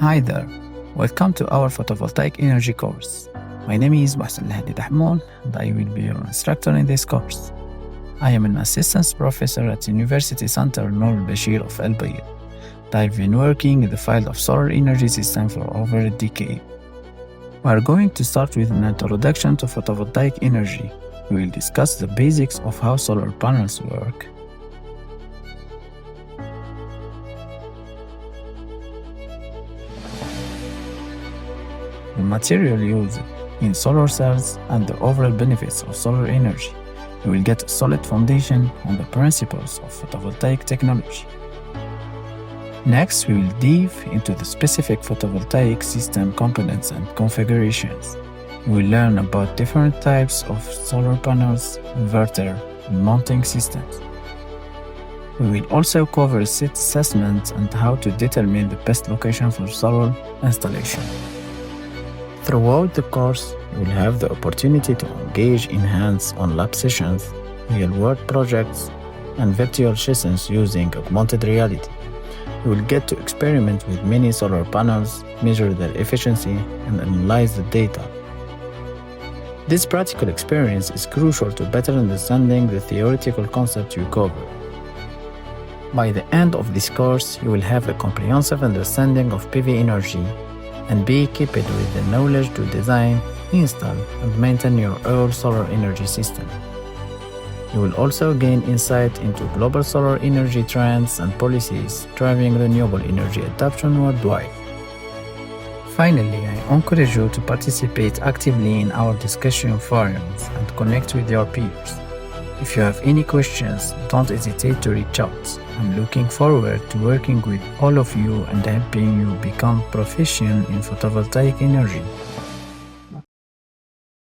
Hi there, welcome to our photovoltaic energy course. My name is Mouhcen El Hadi DAHMOUN and I will be your instructor in this course. I am an assistant professor at University Center El-Bachir of El-Bayadh. I've been working in the field of solar energy system for over a decade. We are going to start with an introduction to photovoltaic energy. We will discuss the basics of how solar panels work, the material used in solar cells, and the overall benefits of solar energy. We will get a solid foundation on the principles of photovoltaic technology. Next, we will dive into the specific photovoltaic system components and configurations. We will learn about different types of solar panels, inverter, and mounting systems. We will also cover site assessment and how to determine the best location for solar installation. Throughout the course, you will have the opportunity to engage in hands-on lab sessions, real-world projects, and virtual sessions using augmented reality. You will get to experiment with many solar panels, measure their efficiency, and analyze the data. This practical experience is crucial to better understanding the theoretical concepts you cover. By the end of this course, you will have a comprehensive understanding of PV energy and be equipped with the knowledge to design, install, and maintain your own solar energy system. You will also gain insight into global solar energy trends and policies driving renewable energy adoption worldwide. Finally, I encourage you to participate actively in our discussion forums and connect with your peers. If you have any questions, don't hesitate to reach out. I'm looking forward to working with all of you and helping you become proficient in photovoltaic energy.